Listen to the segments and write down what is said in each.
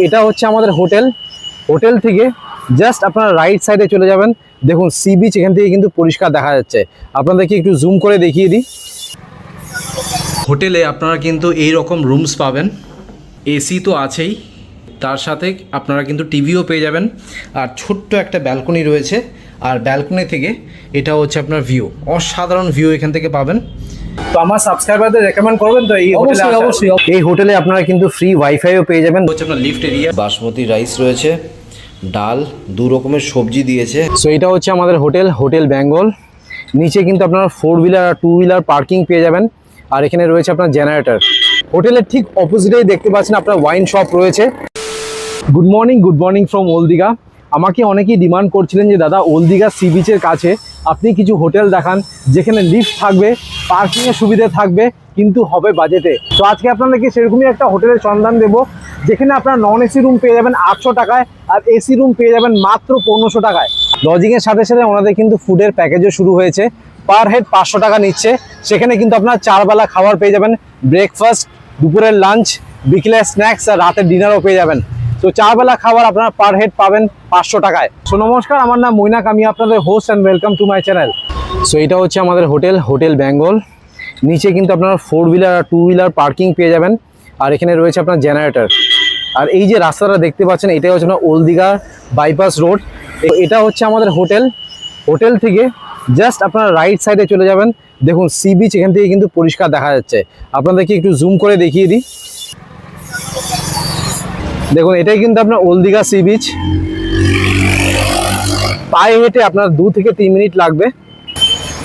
এটা হচ্ছে আমাদের হোটেল। হোটেল থেকে জাস্ট আপনারা রাইট সাইডে চলে যাবেন, দেখুন সি বিচ এখান থেকে কিন্তু পরিষ্কার দেখা যাচ্ছে। আপনাদেরকে একটু জুম করে দেখিয়ে দিই। হোটেলে আপনারা কিন্তু এই রকম রুমস পাবেন, এসি তো আছেই, তার সাথে আপনারা কিন্তু টিভিও পেয়ে যাবেন, আর ছোট্ট একটা ব্যালকনি রয়েছে। আর ব্যালকনি থেকে এটা হচ্ছে আপনার ভিউ, অসাধারণ ভিউ এখান থেকে পাবেন। তো আমার সাবস্ক্রাইবারদের রেকমেন্ড করবেন তো এই হোটেলে? অবশ্যই। এই হোটেলে আপনারা কিন্তু ফ্রি ওয়াইফাইও পেয়ে যাবেন। হচ্ছে আপনার লিফট এরিয়া, বাসমতি রাইস রয়েছে, ডাল, দু রকমের সবজি দিয়েছে। সো এটা হচ্ছে আমাদের হোটেল, হোটেল বেঙ্গল। নিচে কিন্তু আপনারা 4 হুইলার আর 2 হুইলার পার্কিং পেয়ে যাবেন, আর এখানে রয়েছে আপনার জেনারেটর। হোটেলের ঠিক অপোজিটেই দেখতে পাচ্ছেন আপনার ওয়াইন শপ রয়েছে। Good morning from old Digha. আমাকে অনেকেই ডিমান্ড করছিলেন যে দাদা ওল্ড দীঘা সি বিচের কাছে আপনি কিছু হোটেল দেখান যেখানে লিফট থাকবে, পার্কিংয়ের সুবিধা থাকবে, কিন্তু হবে বাজেটে। তো আজকে আপনাদেরকে সেরকমই একটা হোটেলের সন্ধান দেবো যেখানে আপনার নন এসি রুম পেয়ে যাবেন 800 টাকায়, আর এসি রুম পেয়ে যাবেন মাত্র 1500 টাকায়। লজিংয়ের সাথে সাথে ওনাদের কিন্তু ফুডের প্যাকেজও শুরু হয়েছে, পার হেড 500 টাকা নিচ্ছে। সেখানে কিন্তু আপনার 4 বেলা খাবার পেয়ে যাবেন, ব্রেকফাস্ট, দুপুরের লাঞ্চ, বিকেলের স্ন্যাক্স আর রাতের ডিনারও পেয়ে যাবেন। তো 4 বেলা খাবার আপনারা পার হেড পাবেন 500 টাকায়। সো নমস্কার, আমার নাম মৈনাক, আমি আপনাদের host and welcome to my channel. So এটা হচ্ছে আমাদের হোটেল, হোটেল বেঙ্গল। নিচে কিন্তু আপনারা 4 হুইলার আর 2 হুইলার পার্কিং পেয়ে যাবেন, আর এখানে রয়েছে আপনার জেনারেটর। আর এই যে রাস্তাটা দেখতে পাচ্ছেন এটাই হচ্ছে আপনার ওল্ড দীঘা বাইপাস রোড। এটা হচ্ছে আমাদের হোটেল। হোটেল থেকে জাস্ট আপনারা রাইট সাইডে চলে যাবেন, দেখুন সি বিচ এখান থেকে কিন্তু পরিষ্কার দেখা যাচ্ছে। আপনাদেরকে একটু জুম করে দেখিয়ে দিই। দেখুন এটাই কিন্তু আপনার ওল্ড দীঘা সি বিচ। পায়ে হেঁটে আপনার 2 থেকে 3 মিনিট লাগবে।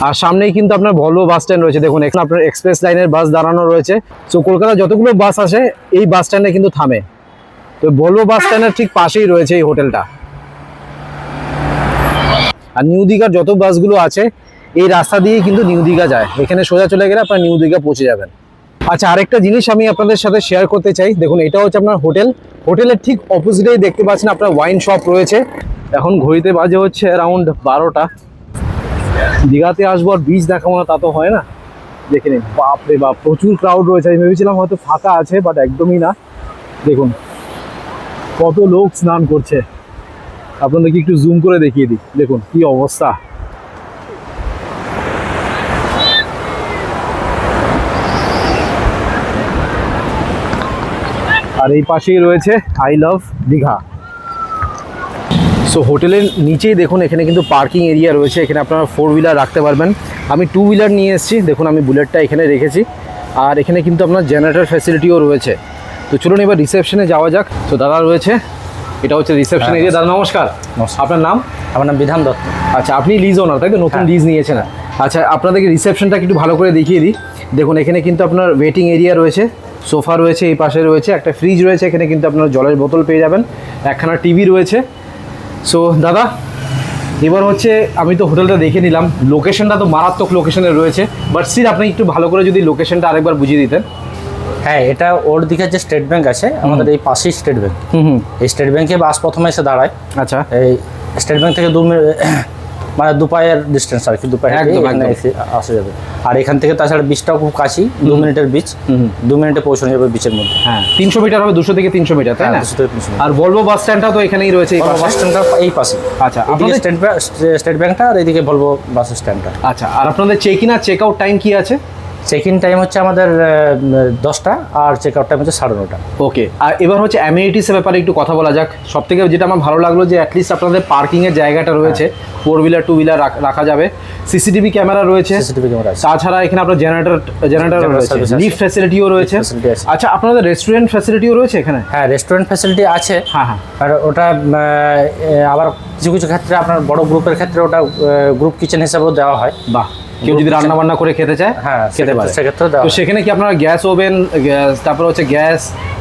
আর সামনেই কিন্তু আপনার ভলভো বাস স্ট্যান্ড রয়েছে। দেখুন এখানে আপনার এক্সপ্রেস লাইনের বাস দাঁড়ানো রয়েছে। সো কলকাতা যতগুলো বাস আসে এই বাস স্ট্যান্ডে কিন্তু থামে। তো ভলভো বাস স্ট্যান্ডের ঠিক পাশেই রয়েছে এই হোটেলটা। আর নিউ দীঘার যত বাসগুলো আছে এই রাস্তা দিয়েই কিন্তু নিউ দীঘা যায়। এখানে সোজা চলে গেলে আপনার নিউ দীঘা পৌঁছে যাবেন। আচ্ছা, আরেকটা জিনিস আমি আপনাদের সাথে শেয়ার করতে চাই। দেখুন এটা হচ্ছে আপনার হোটেল। হোটেলের ঠিক অপোজিটেই দেখতে পাচ্ছেন আপনার ওয়াইন শপ রয়েছে। এখন ঘড়িতে বাজে হচ্ছে অ্যারাউন্ড 12টা। দীঘাতে আসবো আর বিচ দেখাবো না তা তো হয় না। দেখে নিন, বাপরে বাপ, প্রচুর ক্রাউড রয়েছে। আমি ভেবেছিলাম হয়তো ফাঁকা আছে, বাট একদমই না। দেখুন কত লোক স্নান করছে। আপনাদেরকে একটু জুম করে দেখিয়ে দিই, দেখুন কি অবস্থা। আর এই পাশেই রয়েছে আই লাভ দীঘা। সো হোটেলের নিচেই দেখুন এখানে কিন্তু পার্কিং এরিয়া রয়েছে। এখানে আপনারা 4 হুইলার রাখতে পারবেন। আমি 2 হুইলার নিয়ে এসেছি, দেখুন আমি বুলেটটা এখানে রেখেছি। আর এখানে কিন্তু আপনার জেনারেটর ফ্যাসিলিটিও রয়েছে। তো চলুন এবার রিসেপশনে যাওয়া যাক। তো দাদা রয়েছে, এটা হচ্ছে রিসেপশন এরিয়া। দাদা নমস্কার। আপনার নাম? আমার নাম বিধান দত্ত। আচ্ছা, আপনি লিজ ওনার তাই তো? নতুন লিজ নিয়েছেন? আচ্ছা, আপনাদেরকে রিসেপশনটা একটু ভালো করে দেখিয়ে দিই। দেখুন এখানে কিন্তু আপনার ওয়েটিং এরিয়া রয়েছে, সোফা রয়েছে, এই পাশে রয়েছে একটা ফ্রিজ রয়েছে। এখানে কিন্তু আপনার জলের বোতল পেয়ে যাবেন, একখানা টিভি রয়েছে। সো দাদা এবার হচ্ছে আমি তো হোটেলটা দেখে নিলাম, লোকেশনটা তো মারাত্মক লোকেশনে রয়েছে, বাট স্টিল আপনি একটু ভালো করে যদি লোকেশনটা আরেকবার বুঝিয়ে দিতেন। হ্যাঁ, এটা ওল্ড দীঘার যে স্টেট ব্যাংক আছে আমাদের এই পাশেই স্টেট ব্যাংক। এই স্টেট ব্যাংকে বাস প্রথমে এসে দাঁড়ায়। আচ্ছা, এই স্টেট ব্যাংক থেকে 2 মিনিট মানে 2 পায়ের ডিস্টেন্স আর কি, 2 পায়ে আসা যাবে। আর এখান থেকে তাছাড়া বিচটাও খুব কাছে, 2 মিনিটের বিচ, 2 মিনিটে পৌঁছানো যাবে বিচের মধ্যে। হ্যাঁ, 300 মিটার হবে, 200 থেকে 300 মিটার, তাই না? 200 থেকে 300 মিটার। আর ভলভো বাস স্ট্যান্ডটা তো এখানেই রয়েছে, এই বাস স্ট্যান্ডটা এই পাশে। আচ্ছা, আপনাদের স্টেট ব্যাংকটা আর এইদিকে ভলভো বাস স্ট্যান্ডটা। আচ্ছা, আর আপনাদের চেক ইন আর চেক আউট টাইম কি আছে? চেক ইন টাইম হচ্ছে আমাদের 10টা, আর চেক আউট টাইম হচ্ছে 9:30। ওকে, আর এবার হচ্ছে অ্যামিনিটিসের ব্যাপারে একটু কথা বলা যাক। সব থেকে যেটা আমার ভালো লাগলো যে অ্যাটলিস্ট আপনাদের পার্কিংয়ের জায়গাটা রয়েছে, 4 হুইলার 2 হুইলার রাখা যাবে, সিসিটিভি ক্যামেরা রয়েছে, তাছাড়া এখানে আপনার জেনারেটর রয়েছে, লিফট ফ্যাসিলিটিও রয়েছে। আচ্ছা, আপনাদের রেস্টুরেন্ট ফ্যাসিলিটিও রয়েছে এখানে? হ্যাঁ, রেস্টুরেন্ট ফ্যাসিলিটি আছে। হ্যাঁ হ্যাঁ। আর ওটা আবার কিছু কিছু ক্ষেত্রে আপনার বড় গ্রুপের ক্ষেত্রে ওটা গ্রুপ কিচেন হিসাবেও দেওয়া হয়। বাহ, কেউ যদি রান্না বান্না করে খেতে চায়, হ্যাঁ খেতে পারে। তো সেখানে কি আপনারা গ্যাস ওভেন, তারপর হচ্ছে গ্যাস,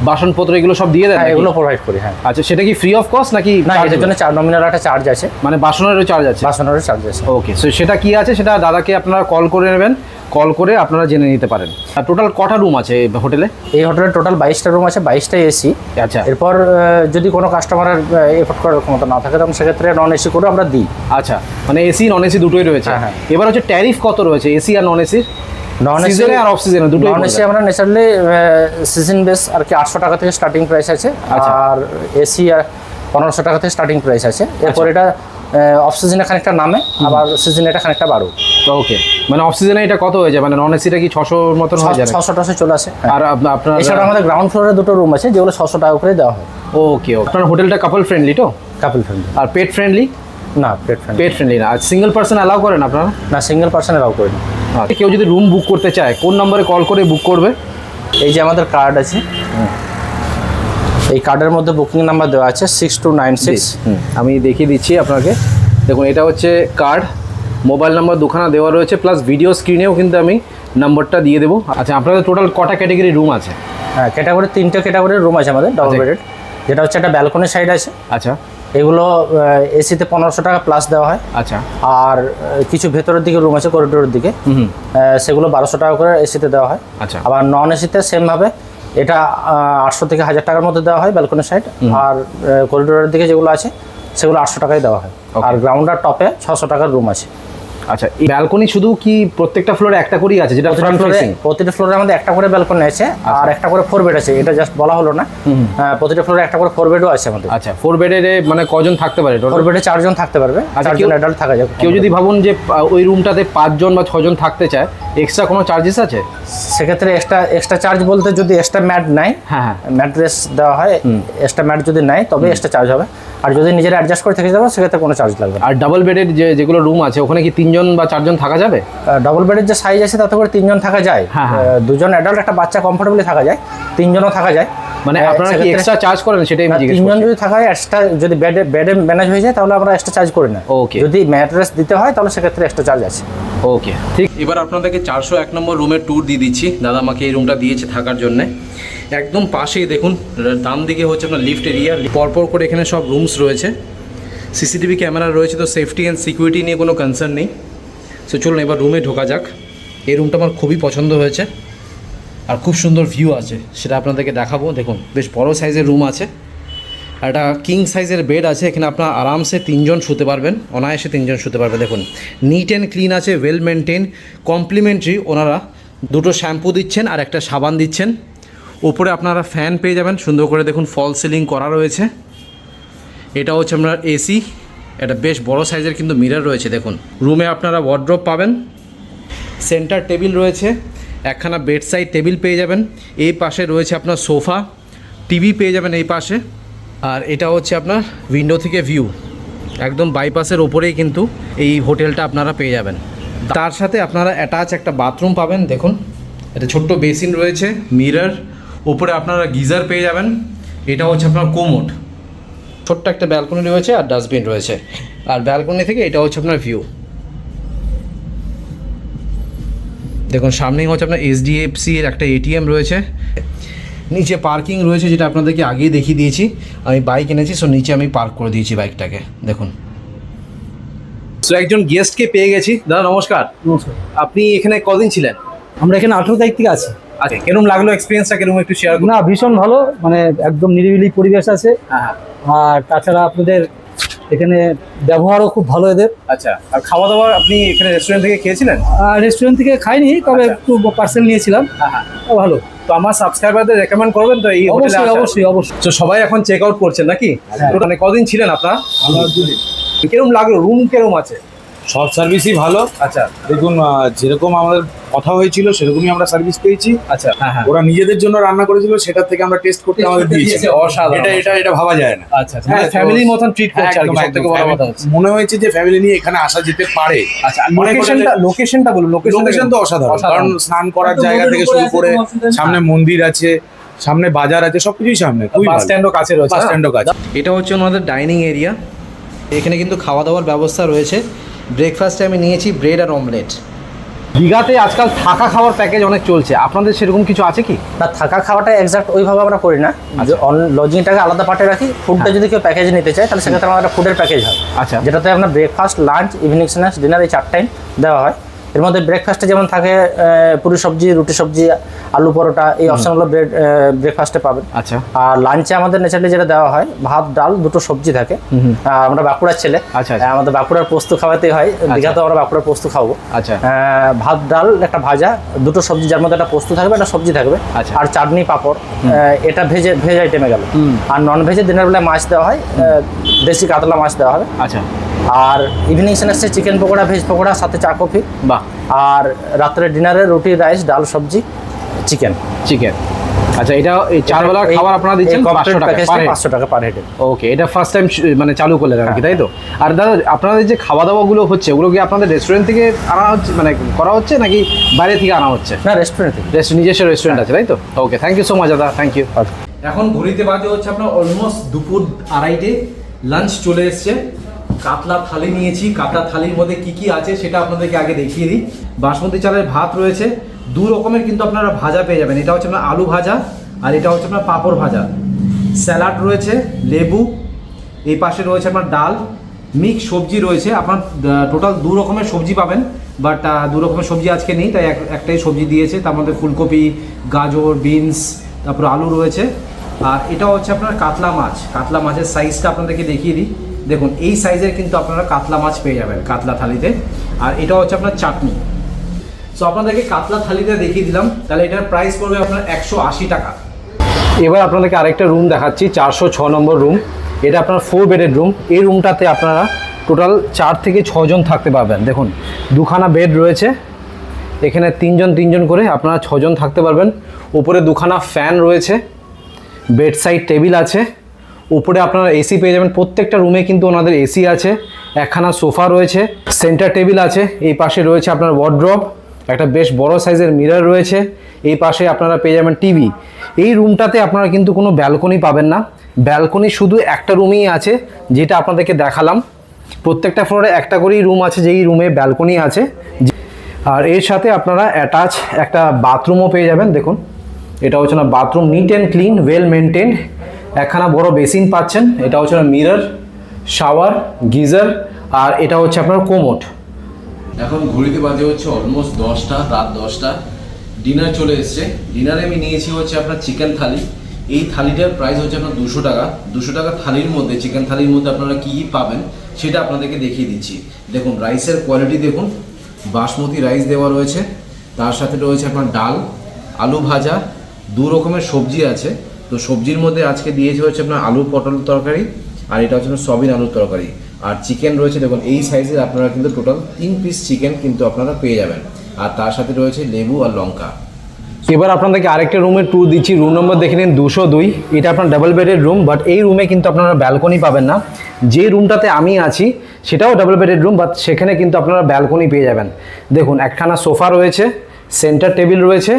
বাসনপত্র এগুলো সব দিয়ে দেন? হ্যাঁ, এগুলো প্রোভাইড করি। হ্যাঁ। আচ্ছা, সেটা কি ফ্রি অফ কস্ট নাকি? না, এটার জন্য নমিনাল একটা চার্জ আছে, মানে বাসনেরও চার্জ আছে? বাসনেরও চার্জ আছে। ওকে, সো সেটা কি আছে সেটা দাদাকে আপনারা কল করে নেবেন, কল করে আপনারা জেনে নিতে পারেন। আর টোটাল কটা রুম আছে এই হোটেলে? এই হোটেলে টোটাল 22টা রুম আছে, 22টাই এসি। আচ্ছা, এরপর যদি কোনো কাস্টমারের এফোর্ড করার ক্ষমতা না থাকে তখন সেক্ষেত্রে নন এসি করে আমরা দিই। আচ্ছা, মানে এসি নন এসি দুটোই রয়েছে। হ্যাঁ। এবার হচ্ছে ট্যারিফ কত রয়েছে এসি আর নন এসির? নন সিজনে আর অফ সিজনে দুটোই নন এসি আমরা ন্যাচারালি সিজন বেস আর কি 800 টাকা থেকে স্টার্টিং প্রাইস আছে, আর এসি 1500 টাকা থেকে স্টার্টিং প্রাইস আছে। এরপর এটা অফ সিজনে খানিকটা নামে, আবার সিজনে এটা খানিকটা বাড়ো। ওকে, মানে অফ সিজনে এটা কত হয়ে যায়, মানে নন এসিটা কি 600 এর মতন হয়ে যায়? 600 চলে আসে। আর আপনার এছাড়া আমাদের গ্রাউন্ড ফ্লোরে দুটো রুম আছে যেগুলো 600 টাকা করে দেওয়া হয়। ওকে, আপনার হোটেলটা কাপল ফ্রেন্ডলি তো? Couple friendly. আর পেট ফ্রেন্ডলি? না, পেট ফ্রেন্ডলি। পেট ফ্রেন্ডলি না। আর সিঙ্গেল পার্সন অ্যালাউ করেন আপনারা? না, সিঙ্গেল পার্সন অ্যালাউ করি না। কেউ যদি রুম বুক করতে চায় কোন নম্বরে কল করে বুক করবে? এই যে আমাদের কার্ড আছে, এই কার্ডের মধ্যে বুকিং নাম্বার দেওয়া আছে 6296। আমি দেখিয়ে দিচ্ছি আপনাকে। দেখুন, এটা হচ্ছে কার্ড, মোবাইল নাম্বার দুখানা দেওয়া রয়েছে, প্লাস ভিডিও স্ক্রিনেও কিন্তু আমি নাম্বারটা দিয়ে দেবো। আচ্ছা, আপনাদের টোটাল কটা ক্যাটাগরি রুম আছে? হ্যাঁ, ক্যাটাগরি 3টে ক্যাটাগরির রুম আছে আমাদের, ডাবল বেডেড। যেটা হচ্ছে একটা ব্যালকনি সাইড আছে। আচ্ছা, এগুলো এসিতে 1500 টাকা প্লাস দেওয়া হয়। আচ্ছা। আর কিছু ভেতরের দিকে রুম আছে করিডোরের দিকে, সেগুলো 1200 টাকা করে এসিতে দেওয়া হয়। আচ্ছা। আবার নন এসিতে সেমভাবে এটা 800 থেকে 1000 টাকার মধ্যে দেওয়া হয় ব্যালকনি সাইড। আর করিডোরের দিকে যেগুলো আছে সেগুলো 800 টাকায় দেওয়া হয়। আর গ্রাউন্ডার টপে 600 টাকার রুম আছে। আচ্ছা, এই ব্যালকনি শুধু কি প্রত্যেকটা ফ্লোরে একটা করেই আছে, যেটা ফ্রন্ট ফেসিং? প্রতিটা ফ্লোরে আমাদের একটা করে ব্যালকনি আছে, আর একটা করে 4 বেড আছে। এটা জাস্ট বলা হলো না, প্রতিটা ফ্লোরে একটা করে 4 বেডও আছে আমাদের। আচ্ছা, 4 বেডে মানে কজন থাকতে পারে? 4 বেডে 4 জন থাকতে পারবে। আচ্ছা, 4 জন অ্যাডাল্ট থাকা যাবে। কেউ যদি ভাবুন যে ওই রুমটাতে 5 জন বা 6 জন থাকতে চায়, এক্সট্রা কোনো চার্জেস আছে? সেক্ষেত্রে এক্সট্রা চার্জ বলতে যদি এক্সট্রা ম্যাট নেয়, হ্যাঁ, ম্যাট্রেস দেওয়া হয়, এক্সট্রা ম্যাট যদি নেয় তবে এক্সট্রা চার্জ হবে। আর যদি নিজেরা অ্যাডজাস্ট করে থেকে যাবে সেক্ষেত্রে কোনো চার্জ লাগবে না। আর ডাবল বেডের যেগুলো রুম আছে ওখানে কি 3 জন বা 4 জন থাকা যাবে? ডাবল বেডের যে সাইজ আছে তাতে করে 3 জন থাকা যায়। হ্যাঁ। 2 জন অ্যাডাল্ট, একটা বাচ্চা কমফোর্টেবলি থাকা যায়। 3 জনও থাকা যায়। মানে আপনারা কি এক্সট্রা চার্জ করেন সেটাই আমি জিজ্ঞেস 3 জন করছি। যদি থাকা হয় এক্সট্রা, যদি বেডে ম্যানেজ হয়ে যায় তাহলে আমরা এক্সট্রা চার্জ করি না। ওকে। যদি ম্যাট্রেস দিতে হয় তাহলে সেক্ষেত্রে এক্সট্রা চার্জ আছে। ওকে, ঠিক। এবার আপনাদেরকে 401 নম্বর রুমের ট্যুর দিয়ে দিচ্ছি। দাদা আমাকে এই রুমটা দিয়েছে থাকার জন্য। একদম পাশেই দেখুন, ডান দিকে হচ্ছে আপনার লিফট এরিয়া, পরপর করে এখানে সব রুমস রয়েছে, সিসিটিভি ক্যামেরা রয়েছে, তো সেফটি অ্যান্ড সিকিউরিটি নিয়ে কোনো কনসার্ন নেই। সো চলুন এবার রুমে ঢোকা যাক। এই রুমটা আমার খুবই পছন্দ হয়েছে, আর খুব সুন্দর ভিউ আছে, সেটা আপনাদেরকে দেখাবো। দেখুন, বেশ বড় সাইজের রুম আছে, আর একটা কিং সাইজের বেড আছে। এখানে আপনার আরামসে 3 জন শুতে পারবেন, অনায়াসে 3 জন শুতে পারবেন। দেখুন, নিট অ্যান্ড ক্লিন আছে, ওয়েল মেনটেন। কমপ্লিমেন্টারি ওনারা 2টো শ্যাম্পু দিচ্ছেন আর একটা সাবান দিচ্ছেন। ওপরে আপনারা ফ্যান পেয়ে যাবেন সুন্দর করে, দেখুন ফল সিলিং করা রয়েছে। এটা হচ্ছে আপনার এসি, এটা বেশ বড় সাইজের কিন্তু মিরর রয়েছে। দেখুন, রুমে আপনারা ওয়ার্ড্রপ পাবেন, সেন্টার টেবিল রয়েছে, একখানা বেড সাইড টেবিল পেয়ে যাবেন। এই পাশে রয়েছে আপনার সোফা, টিভি পেয়ে যাবেন এই পাশে। আর এটা হচ্ছে আপনার উইন্ডো থেকে ভিউ, একদম বাইপাসের ওপরেই কিন্তু এই হোটেলটা আপনারা পেয়ে যাবেন। তার সাথে আপনারা অ্যাটাচ একটা বাথরুম পাবেন। দেখুন, এটা ছোট্ট বেসিন রয়েছে, মিরর, ওপরে আপনারা গিজার পেয়ে যাবেন। এটা হচ্ছে আপনার কোমোড, ছোট্ট একটা ব্যালকনি রয়েছে আর ডাস্টবিন রয়েছে। আর ব্যালকনি থেকে এটা হচ্ছে আপনার ভিউ। দেখুন, সামনেই হচ্ছে আপনার HDFC এর একটা ATM রয়েছে, নিচে পার্কিং রয়েছে, যেটা আপনাদেরকে আগেই দেখিয়ে দিয়েছি। আমি বাইক এনেছি, সো নিচে আমি পার্ক করে দিয়েছি বাইকটাকে। দেখুন, সো একজন গেস্টকে পেয়ে গেছি। দাদা নমস্কার। নমস্কার। আপনি এখানে কদিন ছিলেন? আমরা এখানে 18 তারিখ থেকে আছি। আচ্ছা, কিরকম লাগলো এক্সপিরিয়েন্সটা, কিরকম একটু শেয়ার করুন। না, ভীষণ ভালো, মানে একদম নিরিবিলি পরিবেশ আছে। হ্যাঁ। আর তাছাড়া আপনাদের এখানে ব্যবহারও খুব ভালো এদের। আচ্ছা, আর খাওয়া দাওয়া আপনি এখানে রেস্টুরেন্ট থেকে খেয়েছিলেন? আর রেস্টুরেন্ট থেকে খাইনি, তবে একটু পার্সেল নিয়েছিলাম। হ্যাঁ। ভালো। তো আমার সাবস্ক্রাইবারদের রেকমেন্ড করবেন তো এই হোটেলে? অবশ্যই অবশ্যই অবশ্যই। তো সবাই এখন চেক আউট করছেন নাকি? হ্যাঁ। মানে কদিন ছিলেন আপনারা? আমরা দুদিন। কিরকম লাগলো, রুম কিরকম আছে? সব সার্ভিসই ভালো। আচ্ছা দেখুন, যেরকম আমাদের কথা হয়েছিল সেরকমই আমরা সার্ভিস পেয়েছি। আচ্ছা, হ্যাঁ। ওরা নিজেদের জন্য রান্না করেছিল, সেটা থেকে আমরা টেস্ট করতে আমাদের দিয়েছি। অসাধারণ। এটা ভাবা যায় না। আচ্ছা, মানে ফ্যামিলির মতন ট্রিট করছে আর কি, সবথেকে বড় কথা হচ্ছে। মনে হয়েছে যে ফ্যামিলি নিয়ে এখানে আসা যেতে পারে। আচ্ছা, লোকেশনটা বলুন। লোকেশন তো অসাধারণ, কারণ স্নান করার জায়গা থেকে শুরু করে সামনে মন্দির আছে, সামনে বাজার আছে, সবকিছুই সামনে। বাস স্ট্যান্ডও কাছে রয়েছে। বাস স্ট্যান্ডও কাছে। এটা হচ্ছে আমাদের ডাইনিং এরিয়া। এখানে কিন্তু খাওয়া দাওয়ার ব্যবস্থা রয়েছে। ব্রেকফাস্টে আমি নিয়েছি ব্রেড আর অমলেট। দীঘাতে আজকাল থাকা খাওয়ার প্যাকেজ অনেক চলছে, আপনাদের সেরকম কিছু আছে কি? না, থাকা খাওয়াটা এক্সাক্ট ওইভাবে আমরা করি না। লজিংটাকে আলাদা পার্টে রাখি। ফুডটা যদি কেউ প্যাকেজ নিতে চায় তাহলে সেক্ষেত্রে আমাদের একটা ফুডের প্যাকেজ হয়। আচ্ছা। যেটাতে আপনার breakfast, lunch, evening snacks, dinner, এই 4 টাইম দেওয়া হয়। এর মধ্যে ব্রেকফাস্টে যেমন থাকে পুরি সবজি, রুটি সবজি, আলু পরোটা, এই অপশনগুলো ব্রেকফাস্টে পাবেন। আচ্ছা। আর লাঞ্চে আমাদের ন্যাচারালি যেটা দেওয়া হয় ভাত, ডাল, দুটো সবজি থাকে। আমরা বাঁকুড়ার ছেলে, আচ্ছা। আমাদের বাঁকুড়ার পোস্ত খাওয়াতেই হয়, দীঘাতে আমরা বাঁকুড়ার পোস্ত খাবো। আচ্ছা। ভাত, ডাল, একটা ভাজা, দুটো সবজি, যার মধ্যে একটা পোস্ত থাকবে, একটা সবজি থাকবে, আচ্ছা। আর চাটনি, পাঁপড়। এটা ভেজ আইটেমে গেল। আর নন ভেজে দিনের বেলায় মাছ দেওয়া হয়, দেশি কাতলা মাছ দেওয়া হবে। আচ্ছা। আর ইভিনিং স্ন্যাক্সে চিকেন পকোড়া, ভেজ পকোড়া, সাথে চা কফি। বাহ। আর রাত্রে ডিনারে রুটি, রাইস, ডাল, সবজি, চিকেন। আচ্ছা, এটা এই 4 বেলার খাবার আপনারা দিচ্ছেন 500 টাকা পার হেড। 500 টাকা পার হেড। ওকে, এটা ফার্স্ট টাইম মানে চালু করলেন আর কি, তাই তো? আর দাদা, আপনাদের যে খাওয়া দাওয়াগুলো হচ্ছে ওগুলো কি আপনাদের রেস্টুরেন্ট থেকে আনা হচ্ছে, মানে করা হচ্ছে, নাকি বাইরে থেকে আনা হচ্ছে? না, রেস্টুরেন্ট থেকে। নিজস্ব রেস্টুরেন্ট আছে, তাই তো? ওকে, থ্যাংক ইউ সো মাচ দাদা, থ্যাংক ইউ। এখন ঘড়িতে বাজে হচ্ছে আপনার অলমোস্ট দুপুর 2:30। লাঞ্চ চলে এসছে। কাতলা থালি নিয়েছি। কাতলা থালির মধ্যে কি কি আছে সেটা আপনাদেরকে আগে দেখিয়ে দিই। বাসমতি চালের ভাত রয়েছে, 2 রকমের কিন্তু আপনারা ভাজা পেয়ে যাবেন। এটা হচ্ছে আপনার আলু ভাজা, আর এটা হচ্ছে আপনার পাঁপড় ভাজা। স্যালাড রয়েছে, লেবু, এই পাশে রয়েছে আপনার ডাল, মিক্স সবজি রয়েছে। আপনার টোটাল 2 রকমের সবজি পাবেন, বাট 2 রকমের সবজি আজকে নেই, তাই একটাই সবজি দিয়েছে। তার মধ্যে ফুলকপি, গাজর, বিনস, তারপর আলু রয়েছে। আর এটা হচ্ছে আপনার কাতলা মাছ। কাতলা মাছের সাইজটা আপনাদেরকে দেখিয়ে দিই। দেখুন, এই সাইজের কিন্তু আপনারা কাতলা মাছ পেয়ে যাবেন কাতলা থালিতে। আর এটা হচ্ছে আপনার চাটনি। সো আপনাদেরকে কাতলা থালিটা দেখিয়ে দিলাম। তাহলে এটার প্রাইস পড়বে আপনার 180 টাকা। এবার আপনাদেরকে আরেকটা রুম দেখাচ্ছি, 406 নম্বর রুম। এটা আপনার 4 বেডের রুম। এই রুমটাতে আপনারা টোটাল 4 থেকে 6 জন থাকতে পারবেন। দেখুন, 2খানা বেড রয়েছে, এখানে 3 জন করে আপনারা 6 জন থাকতে পারবেন। উপরে 2খানা ফ্যান রয়েছে, বেড সাইড টেবিল আছে, উপরে আপনারা এসি পেয়ে যাবেন। প্রত্যেকটা রুমে কিন্তু ওনাদের এসি আছে। 1খানা সোফা রয়েছে, সেন্টার টেবিল আছে, এই পাশে রয়েছে আপনার ওয়ার্ড্রপ, একটা বেশ বড় সাইজের মিরর রয়েছে, এই পাশে আপনারা পেয়ে যাবেন টিভি। এই রুমটাতে আপনারা কিন্তু কোনো ব্যালকনি পাবেন না। ব্যালকনি শুধু একটা রুমেই আছে, যেটা আপনাদেরকে দেখালাম। প্রত্যেকটা ফ্লোরে একটা করেই রুম আছে, যেই রুমে ব্যালকনি আছে। আর এর সাথে আপনারা অ্যাটাচ একটা বাথরুমও পেয়ে যাবেন। দেখুন, এটা হচ্ছে না bathroom, neat and clean, well maintained. 1খানা বড় বেসিন পাচ্ছেন। এটা হচ্ছে না মিরর, শাওয়ার, গিজার, আর এটা হচ্ছে আপনার কোমোড। এখন ঘড়িতে বাজে হচ্ছে অলমোস্ট 10টা, রাত 10টা। ডিনার চলে এসছে। ডিনারে আমি নিয়েছি হচ্ছে আপনার চিকেন থালি। এই থালিটার প্রাইস হচ্ছে আপনার 200 টাকা। 200 টাকা থালির মধ্যে, চিকেন থালির মধ্যে আপনারা কী কী পাবেন সেটা আপনাদেরকে দেখিয়ে দিচ্ছি। দেখুন, রাইসের কোয়ালিটি দেখুন, বাসমতি রাইস দেওয়া রয়েছে, তার সাথে রয়েছে আপনার ডাল, আলু ভাজা, 2 রকমের সবজি আছে। তো সবজির মধ্যে আজকে দিয়েছে হচ্ছে আপনার আলু পটল তরকারি, আর এটা হচ্ছে আপনার সয়াবিন আলুর তরকারি। আর চিকেন রয়েছে, দেখুন এই সাইজের আপনারা কিন্তু টোটাল 3 পিস চিকেন কিন্তু আপনারা পেয়ে যাবেন। আর তার সাথে রয়েছে লেবু আর লঙ্কা। এবার আপনাদেরকে আরেকটা রুমের ট্যুর দিচ্ছি। রুম নম্বর দেখে নিন 202। এটা আপনার ডাবল বেডের রুম, বাট এই রুমে কিন্তু আপনারা ব্যালকনি পাবেন না। যে রুমটাতে আমি আছি সেটাও ডাবল বেডের রুম, বাট সেখানে কিন্তু আপনারা ব্যালকনি পেয়ে যাবেন। দেখুন, 1খানা সোফা রয়েছে, সেন্টার টেবিল রয়েছে,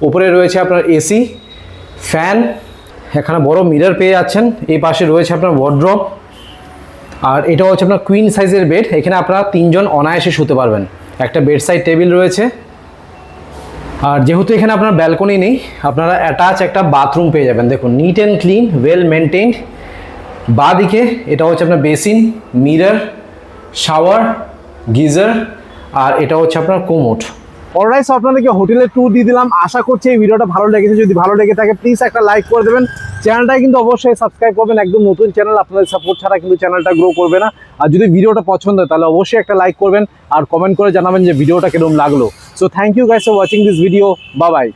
উপরে রয়েছে আপনার এসি, ফ্যান, এখানে বড় মিরর পেয়ে যাচ্ছেন। এই পাশে রয়েছে আপনার ওয়ার্ড্রপ, আর এটা হচ্ছে আপনার কুইন সাইজের বেড। এখানে আপনারা 3 জন অনায়াসে শুতে পারবেন। একটা বেড সাইড টেবিল রয়েছে। আর যেহেতু এখানে আপনার ব্যালকনি নেই, আপনারা অ্যাটাচ একটা বাথরুম পেয়ে যাবেন। দেখুন, NEET and clean, well maintained. বাঁ দিকে এটা হচ্ছে আপনার বেসিন, মিরর, শাওয়ার, গিজার, আর এটা হচ্ছে আপনার কোমোড। অলরাইট, আপনাদেরকে হোটেলের ট্যুর দিয়ে দিলাম। আশা করছি এই ভিডিওটা ভালো লেগেছে। যদি ভালো লেগে থাকে প্লিজ একটা লাইক করে দেবেন। চ্যানেলটা কিন্তু অবশ্যই সাবস্ক্রাইব করবেন। একদম নতুন চ্যানেল, আপনাদের সাপোর্ট ছাড়া কিন্তু চ্যানেলটা গ্রো করবে না। আর যদি ভিডিওটা পছন্দ হয় তাহলে অবশ্যই একটা লাইক করবেন, আর কমেন্ট করে জানাবেন যে ভিডিওটা কিরকম লাগলো। So thank you guys for watching this video. Bye by.